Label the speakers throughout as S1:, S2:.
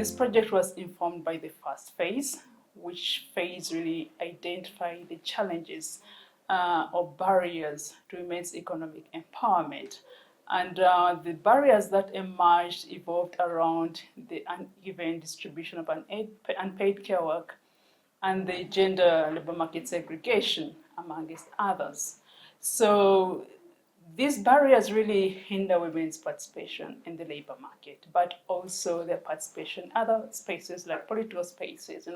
S1: This project was informed by the first phase, which phase really identified the challenges or barriers to women's economic empowerment. And the barriers that emerged evolved around the uneven distribution of unpaid care work and the gender labor market segregation, amongst others. So these barriers really hinder women's participation in the labor market, but also their participation in other spaces like political spaces,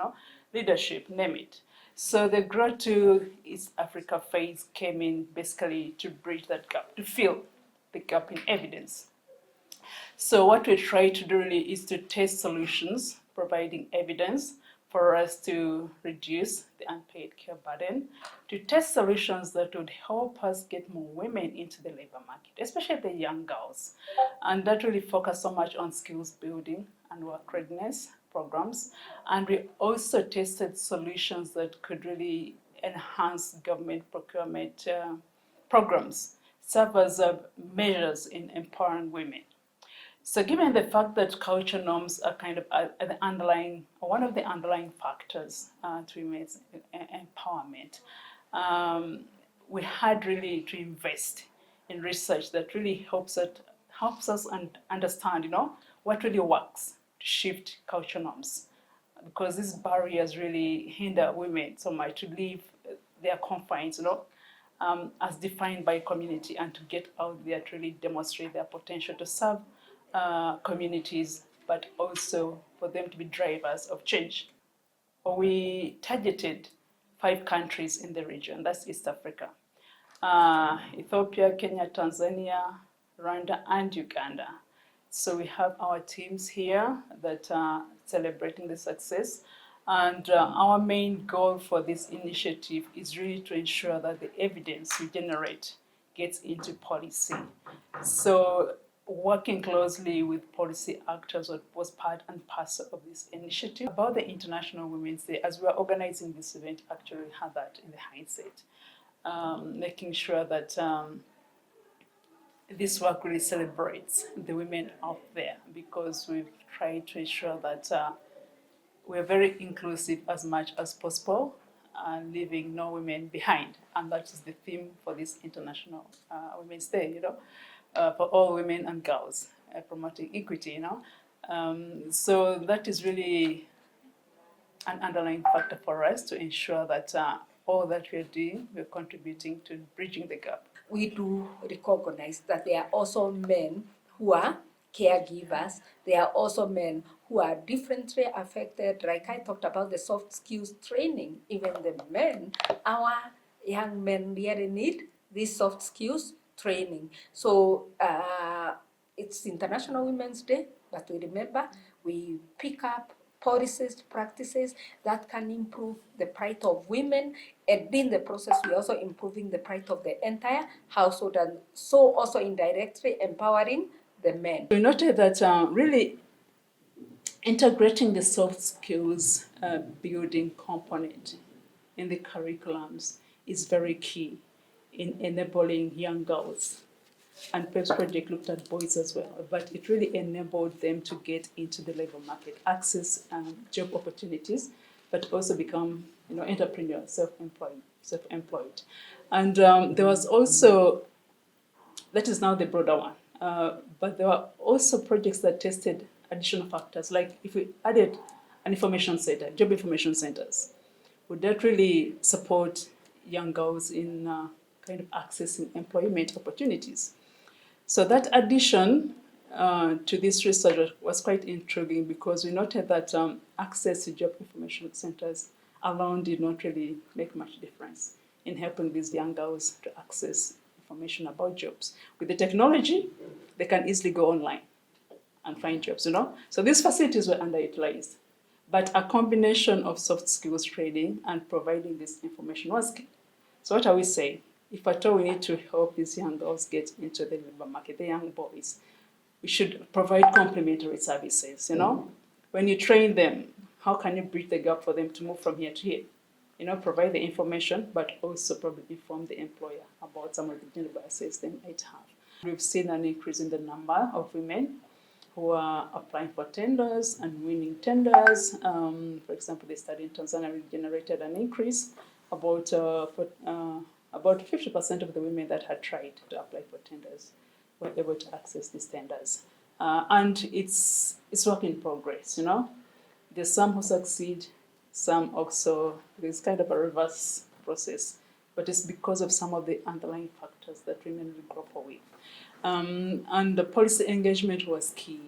S1: leadership, name it. So the GrOW to East Africa phase came in basically to bridge that gap, to fill the gap in evidence. So what we try to do really is to test solutions, providing evidence for us to reduce the unpaid care burden, to test solutions that would help us get more women into the labor market, especially the young girls. And that really focused so much on skills building and work readiness programs. And we also tested solutions that could really enhance government procurement programs, serve as measures in empowering women. So given the fact that culture norms are kind of the underlying, or one of the underlying factors to women's empowerment, we had really to invest in research that really helps us understand, what really works to shift culture norms. Because these barriers really hinder women so much to leave their confines, as defined by community, and to get out there to really demonstrate their potential to serve communities, but also for them to be drivers of change. We targeted 5 countries in the region, that's East Africa: Ethiopia, Kenya, Tanzania, Rwanda, and Uganda. So we have our teams here that are celebrating the success. And our main goal for this initiative is really to ensure that the evidence we generate gets into policy. So working closely with policy actors was part and parcel of this initiative. About the International Women's Day, as we are organizing this event, actually we had that in the hindsight, making sure that this work really celebrates the women out there, because we've tried to ensure that we're very inclusive as much as possible, leaving no women behind. And that is the theme for this International Women's Day, for all women and girls, promoting equity, So that is really an underlying factor for us to ensure that all that we're doing, we're contributing to bridging the gap.
S2: We do recognize that there are also men who are caregivers. There are also men who are differently affected. Like I talked about the soft skills training, even the men, our young men really need these soft skills training. So it's International Women's Day, but we remember we pick up policies, practices that can improve the plight of women, and in the process we're also improving the plight of the entire household, and so also indirectly empowering the men.
S1: We noted that really integrating the soft skills building component in the curriculums is very key in enabling young girls. And PEP's project looked at boys as well, but it really enabled them to get into the labor market, access job opportunities, but also become, entrepreneurs, self-employed. And there was also, that is now the broader one, but there were also projects that tested additional factors, like if we added an information center, job information centers, would that really support young girls in kind of accessing employment opportunities? So that addition to this research was quite intriguing, because we noted that access to job information centers alone did not really make much difference in helping these young girls to access information about jobs. With the technology, they can easily go online and find jobs, So these facilities were underutilized. But a combination of soft skills training and providing this information was key. So what are we saying? If at all we need to help these young girls get into the labor market, the young boys, we should provide complementary services, When you train them, how can you bridge the gap for them to move from here to here? Provide the information, but also probably inform the employer about some of the gender biases they might have. We've seen an increase in the number of women who are applying for tenders and winning tenders. For example, the study in Tanzania really generated an increase about 50% of the women that had tried to apply for tenders were able to access these tenders. And it's work in progress, you know. There's some who succeed, some also, there's kind of a reverse process, but it's because of some of the underlying factors that women will grapple with. And the policy engagement was key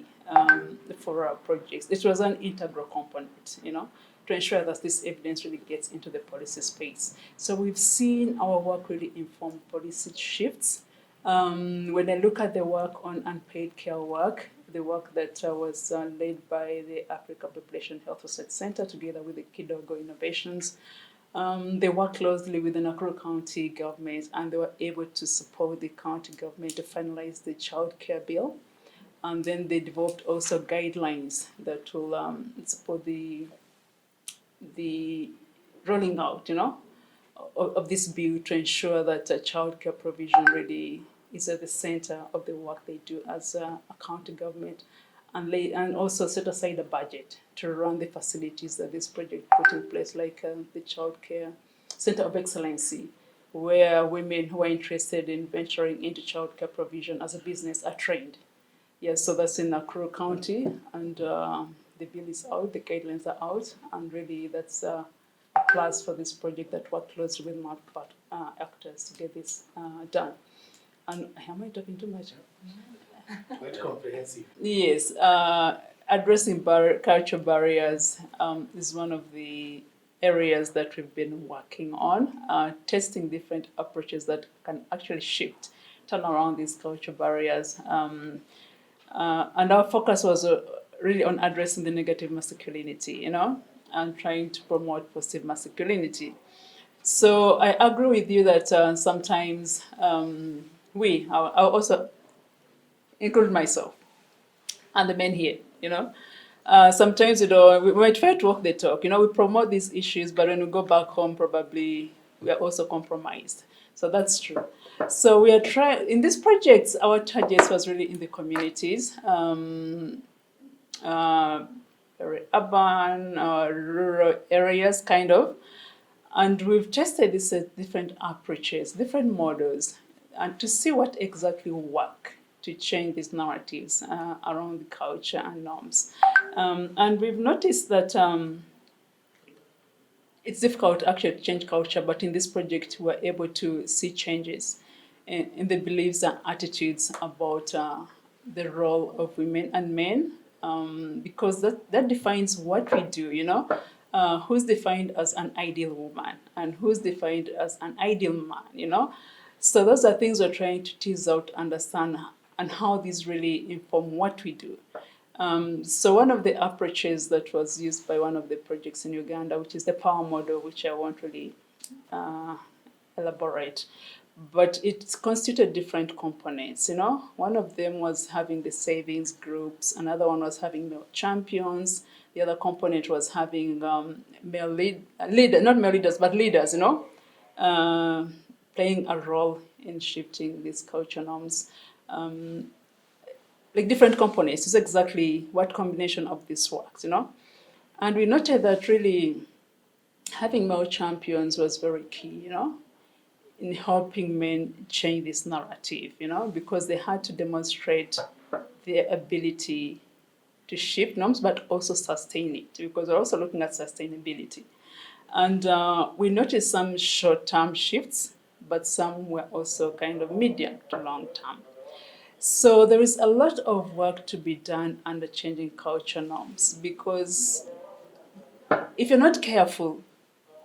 S1: for our projects. It was an integral component, you know, to ensure that this evidence really gets into the policy space. So we've seen our work really inform policy shifts. When I look at the work on unpaid care work, the work that was led by the Africa Population Health Research Center together with the GrOW Innovations, they worked closely with the Nakuru County government, and they were able to support the county government to finalize the child care bill. And then they developed also guidelines that will support the rolling out, you know, of this bill to ensure that child care provision really is at the center of the work they do as a county government, and also set aside a budget to run the facilities that this project put in place, like the Child Care Center of Excellency, where women who are interested in venturing into child care provision as a business are trained. Yes, so that's in Nakuru County, and the bill is out, the guidelines are out, and really that's a plus for this project that worked closely with multiple actors to get this done. And am I talking too much?
S3: Quite comprehensive.
S1: Yes, addressing cultural barriers is one of the areas that we've been working on, testing different approaches that can actually turn around these cultural barriers. And our focus was really on addressing the negative masculinity, you know, and trying to promote positive masculinity. So I agree with you that sometimes I also include myself and the men here, you know. Sometimes, you know, we might try to walk the talk, you know, we promote these issues, but when we go back home, probably we are also compromised. So that's true. So we are trying, in these projects, our targets was really in the communities, very urban, rural areas, kind of. And we've tested this at different approaches, different models, and to see what exactly work to change these narratives around the culture and norms. And we've noticed that it's difficult actually to change culture, but in this project, we're able to see changes in the beliefs and attitudes about the role of women and men, because that defines what we do, you know. Who's defined as an ideal woman and who's defined as an ideal man, you know. So those are things we're trying to tease out, understand, and how these really inform what we do. So one of the approaches that was used by one of the projects in Uganda, which is the power model, which I won't really elaborate, but it constituted different components, you know. One of them was having the savings groups, another one was having male champions, the other component was having leaders, you know, playing a role in shifting these culture norms. Like different components, is exactly what combination of this works, you know. And we noted that really having male champions was very key, you know, in helping men change this narrative, you know, because they had to demonstrate their ability to shift norms, but also sustain it, because we're also looking at sustainability. And we noticed some short-term shifts, but some were also kind of medium to long-term. So there is a lot of work to be done under changing culture norms, because if you're not careful,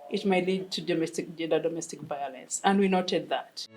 S1: it may lead to gender domestic violence, and we noted that.